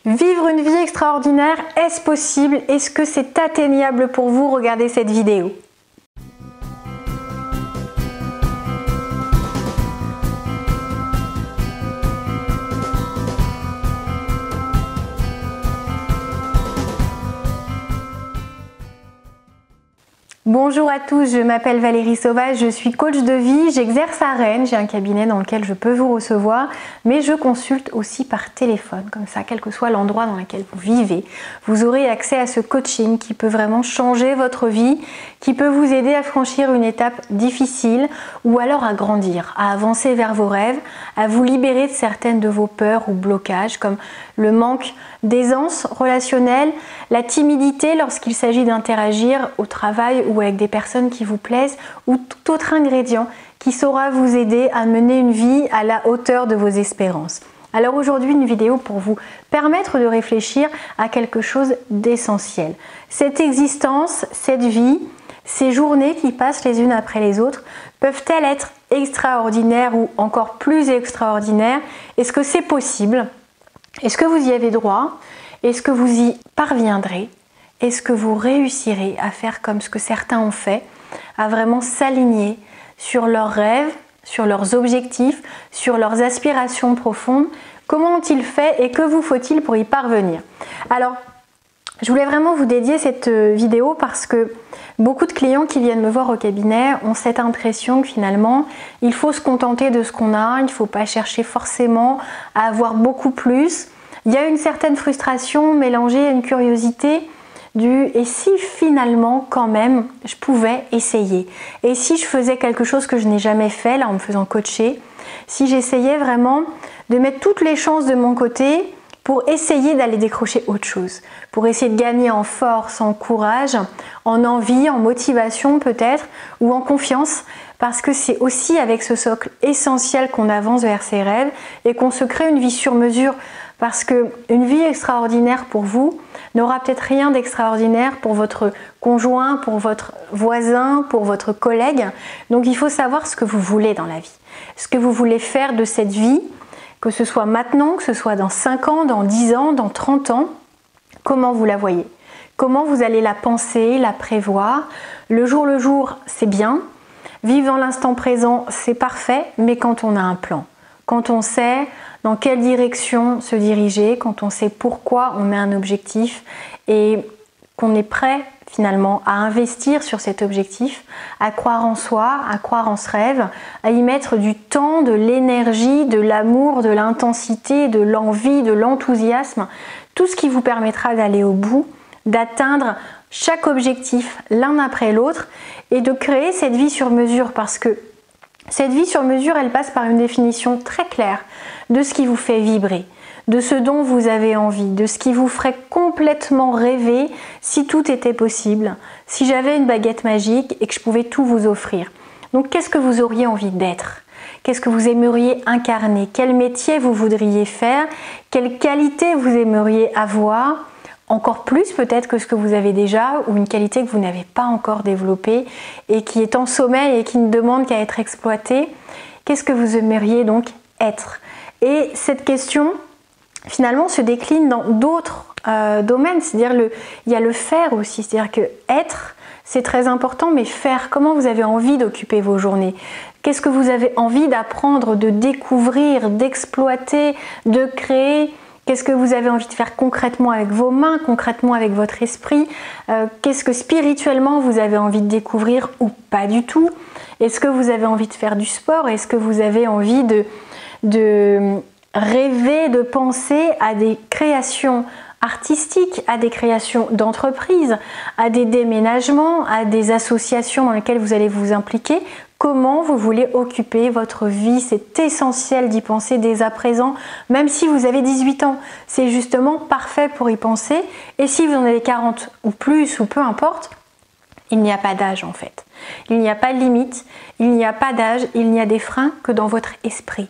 Vivre une vie extraordinaire, est-ce possible? Est-ce que c'est atteignable pour vous? Regardez cette vidéo. Bonjour à tous, je m'appelle Valérie Sauvage, je suis coach de vie, j'exerce à Rennes, j'ai un cabinet dans lequel je peux vous recevoir, mais je consulte aussi par téléphone, comme ça, quel que soit l'endroit dans lequel vous vivez. Vous aurez accès à ce coaching qui peut vraiment changer votre vie, qui peut vous aider à franchir une étape difficile ou alors à grandir, à avancer vers vos rêves, à vous libérer de certaines de vos peurs ou blocages comme le manque d'aisance relationnelle, la timidité lorsqu'il s'agit d'interagir au travail ou avec des personnes qui vous plaisent ou tout autre ingrédient qui saura vous aider à mener une vie à la hauteur de vos espérances. Alors aujourd'hui, une vidéo pour vous permettre de réfléchir à quelque chose d'essentiel. Cette existence, cette vie, ces journées qui passent les unes après les autres, peuvent-elles être extraordinaires ou encore plus extraordinaires? Est-ce que c'est possible? Est-ce que vous y avez droit? Est-ce que vous y parviendrez? Est-ce que vous réussirez à faire comme ce que certains ont fait, à vraiment s'aligner sur leurs rêves, sur leurs objectifs, sur leurs aspirations profondes? Comment ont-ils fait et que vous faut-il pour y parvenir? Alors, je voulais vraiment vous dédier cette vidéo parce que beaucoup de clients qui viennent me voir au cabinet ont cette impression que finalement, il faut se contenter de ce qu'on a, il ne faut pas chercher forcément à avoir beaucoup plus. Il y a une certaine frustration mélangée à une curiosité du « et si finalement quand même je pouvais essayer ?» Et si je faisais quelque chose que je n'ai jamais fait là en me faisant coacher, si j'essayais vraiment de mettre toutes les chances de mon côté pour essayer d'aller décrocher autre chose, pour essayer de gagner en force, en courage, en envie, en motivation peut-être, ou en confiance, parce que c'est aussi avec ce socle essentiel qu'on avance vers ses rêves et qu'on se crée une vie sur mesure, parce qu'une vie extraordinaire pour vous n'aura peut-être rien d'extraordinaire pour votre conjoint, pour votre voisin, pour votre collègue. Donc il faut savoir ce que vous voulez dans la vie, ce que vous voulez faire de cette vie, que ce soit maintenant, que ce soit dans 5 ans, dans 10 ans, dans 30 ans, comment vous la voyez? Comment vous allez la penser, la prévoir? Le jour, c'est bien. Vivre dans l'instant présent, c'est parfait, mais quand on a un plan, quand on sait dans quelle direction se diriger, quand on sait pourquoi on met un objectif et qu'on est prêt finalement à investir sur cet objectif, à croire en soi, à croire en ce rêve, à y mettre du temps, de l'énergie, de l'amour, de l'intensité, de l'envie, de l'enthousiasme, tout ce qui vous permettra d'aller au bout, d'atteindre chaque objectif l'un après l'autre et de créer cette vie sur mesure, parce que cette vie sur mesure, elle passe par une définition très claire de ce qui vous fait vibrer, de ce dont vous avez envie, de ce qui vous ferait complètement rêver si tout était possible, si j'avais une baguette magique et que je pouvais tout vous offrir. Donc qu'est-ce que vous auriez envie d'être? Qu'est-ce que vous aimeriez incarner? Quel métier vous voudriez faire? Quelle qualité vous aimeriez avoir? Encore plus peut-être que ce que vous avez déjà, ou une qualité que vous n'avez pas encore développée et qui est en sommeil et qui ne demande qu'à être exploitée. Qu'est-ce que vous aimeriez donc être? Et cette question finalement se décline dans d'autres domaines, c'est-à-dire il y a le faire aussi, c'est-à-dire que être c'est très important, mais faire, comment vous avez envie d'occuper vos journées? Qu'est-ce que vous avez envie d'apprendre, de découvrir, d'exploiter, de créer? Qu'est-ce que vous avez envie de faire concrètement avec vos mains, concrètement avec votre esprit? Qu'est-ce que spirituellement vous avez envie de découvrir ou pas du tout? Est-ce que vous avez envie de faire du sport? Est-ce que vous avez envie de rêver, de penser à des créations artistiques, à des créations d'entreprises, à des déménagements, à des associations dans lesquelles vous allez vous impliquer? Comment vous voulez occuper votre vie? C'est essentiel d'y penser dès à présent, même si vous avez 18 ans. C'est justement parfait pour y penser. Et si vous en avez 40 ou plus, ou peu importe, il n'y a pas d'âge en fait. Il n'y a pas de limite, il n'y a pas d'âge, il n'y a des freins que dans votre esprit.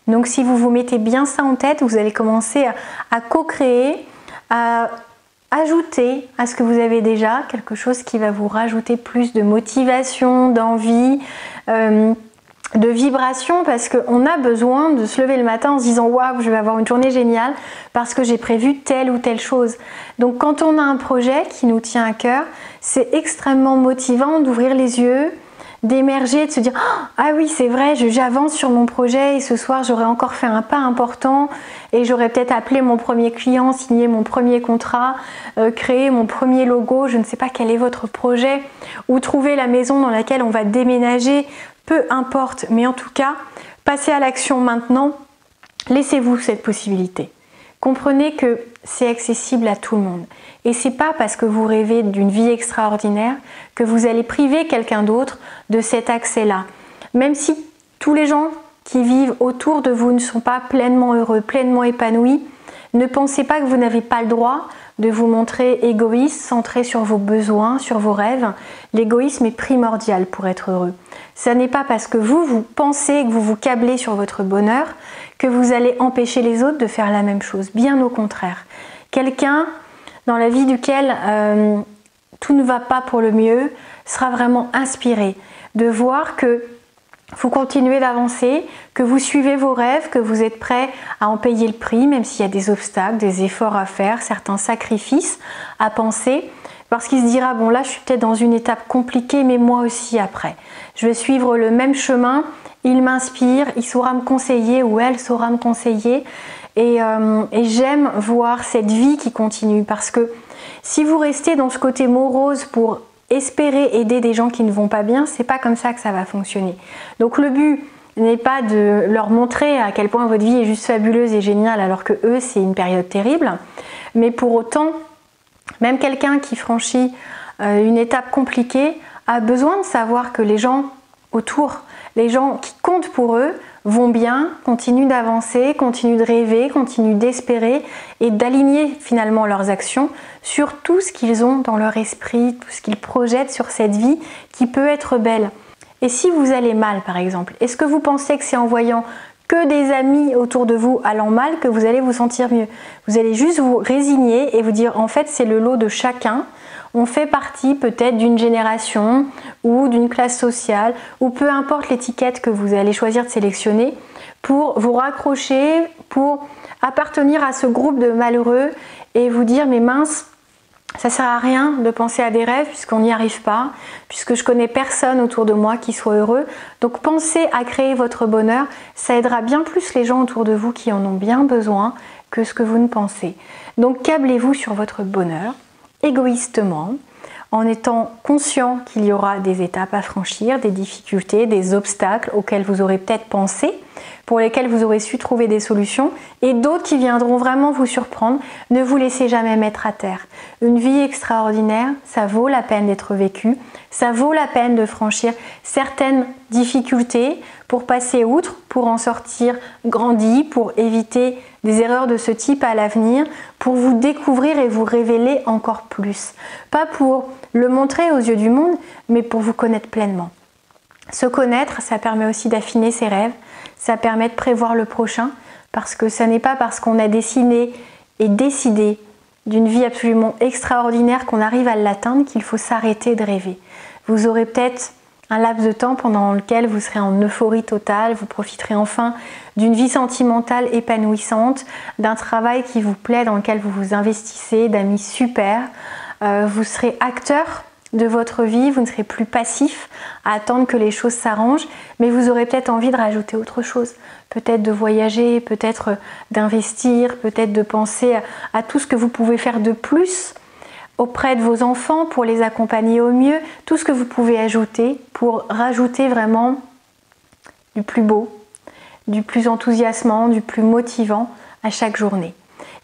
Donc si vous vous mettez bien ça en tête, vous allez commencer à co-créer, à ajouter à ce que vous avez déjà quelque chose qui va vous rajouter plus de motivation, d'envie, de vibration, parce qu'on a besoin de se lever le matin en se disant waouh, je vais avoir une journée géniale parce que j'ai prévu telle ou telle chose. Donc quand on a un projet qui nous tient à cœur, c'est extrêmement motivant d'ouvrir les yeux, d'émerger, de se dire ah oui c'est vrai, j'avance sur mon projet et ce soir j'aurais encore fait un pas important et j'aurais peut-être appelé mon premier client, signé mon premier contrat, créé mon premier logo, je ne sais pas quel est votre projet, ou trouver la maison dans laquelle on va déménager, peu importe, mais en tout cas passez à l'action maintenant, laissez-vous cette possibilité. Comprenez que c'est accessible à tout le monde. Et c'est pas parce que vous rêvez d'une vie extraordinaire que vous allez priver quelqu'un d'autre de cet accès-là. Même si tous les gens qui vivent autour de vous ne sont pas pleinement heureux, pleinement épanouis, ne pensez pas que vous n'avez pas le droit de vous montrer égoïste, centré sur vos besoins, sur vos rêves. L'égoïsme est primordial pour être heureux. Ce n'est pas parce que vous pensez, que vous vous câblez sur votre bonheur, que vous allez empêcher les autres de faire la même chose. Bien au contraire. Quelqu'un dans la vie duquel tout ne va pas pour le mieux sera vraiment inspiré de voir que vous continuez d'avancer, que vous suivez vos rêves, que vous êtes prêt à en payer le prix, même s'il y a des obstacles, des efforts à faire, certains sacrifices à penser, parce qu'il se dira bon là je suis peut-être dans une étape compliquée, mais moi aussi après. Je vais suivre le même chemin, il m'inspire, il saura me conseiller ou elle saura me conseiller. Et j'aime voir cette vie qui continue, parce que si vous restez dans ce côté morose pour espérer aider des gens qui ne vont pas bien, c'est pas comme ça que ça va fonctionner. Donc le but n'est pas de leur montrer à quel point votre vie est juste fabuleuse et géniale alors que eux c'est une période terrible, mais pour autant, même quelqu'un qui franchit une étape compliquée a besoin de savoir que les gens autour, les gens qui comptent pour eux, vont bien, continuent d'avancer, continuent de rêver, continuent d'espérer et d'aligner finalement leurs actions sur tout ce qu'ils ont dans leur esprit, tout ce qu'ils projettent sur cette vie qui peut être belle. Et si vous allez mal par exemple, est-ce que vous pensez que c'est en voyant que des amis autour de vous allant mal que vous allez vous sentir mieux? Vous allez juste vous résigner et vous dire en fait c'est le lot de chacun. On fait partie peut-être d'une génération ou d'une classe sociale ou peu importe l'étiquette que vous allez choisir de sélectionner pour vous raccrocher, pour appartenir à ce groupe de malheureux et vous dire mais mince, ça sert à rien de penser à des rêves puisqu'on n'y arrive pas, puisque je connais personne autour de moi qui soit heureux. Donc pensez à créer votre bonheur, ça aidera bien plus les gens autour de vous qui en ont bien besoin que ce que vous ne pensez. Donc câblez-vous sur votre bonheur égoïstement, en étant conscient qu'il y aura des étapes à franchir, des difficultés, des obstacles auxquels vous aurez peut-être pensé, pour lesquels vous aurez su trouver des solutions, et d'autres qui viendront vraiment vous surprendre. Ne vous laissez jamais mettre à terre. Une vie extraordinaire, ça vaut la peine d'être vécue, ça vaut la peine de franchir certaines difficultés pour passer outre, pour en sortir grandi, pour éviter des erreurs de ce type à l'avenir, pour vous découvrir et vous révéler encore plus. Pas pour le montrer aux yeux du monde, mais pour vous connaître pleinement. Se connaître, ça permet aussi d'affiner ses rêves, ça permet de prévoir le prochain, parce que ce n'est pas parce qu'on a dessiné et décidé d'une vie absolument extraordinaire qu'on arrive à l'atteindre qu'il faut s'arrêter de rêver. Vous aurez peut-être un laps de temps pendant lequel vous serez en euphorie totale, vous profiterez enfin d'une vie sentimentale épanouissante, d'un travail qui vous plaît, dans lequel vous vous investissez, d'amis super, vous serez acteur de votre vie, vous ne serez plus passif à attendre que les choses s'arrangent, mais vous aurez peut-être envie de rajouter autre chose, peut-être de voyager, peut-être d'investir, peut-être de penser à tout ce que vous pouvez faire de plus auprès de vos enfants pour les accompagner au mieux, tout ce que vous pouvez ajouter pour rajouter vraiment du plus beau, du plus enthousiasmant, du plus motivant à chaque journée.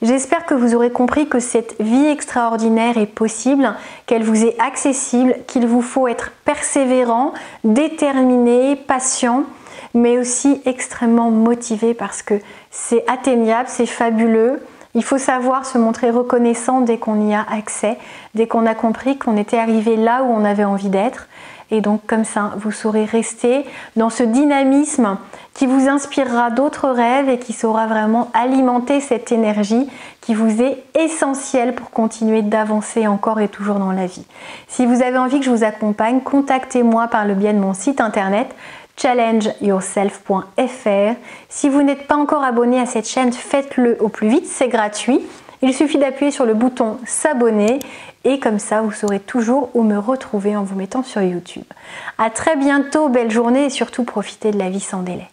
J'espère que vous aurez compris que cette vie extraordinaire est possible, qu'elle vous est accessible, qu'il vous faut être persévérant, déterminé, patient, mais aussi extrêmement motivé parce que c'est atteignable, c'est fabuleux. Il faut savoir se montrer reconnaissant dès qu'on y a accès, dès qu'on a compris qu'on était arrivé là où on avait envie d'être. Et donc comme ça, vous saurez rester dans ce dynamisme qui vous inspirera d'autres rêves et qui saura vraiment alimenter cette énergie qui vous est essentielle pour continuer d'avancer encore et toujours dans la vie. Si vous avez envie que je vous accompagne, contactez-moi par le biais de mon site internet challengeyourself.fr. Si vous n'êtes pas encore abonné à cette chaîne, faites-le au plus vite, c'est gratuit. Il suffit d'appuyer sur le bouton s'abonner et comme ça vous saurez toujours où me retrouver en vous mettant sur YouTube. À très bientôt, belle journée et surtout profitez de la vie sans délai.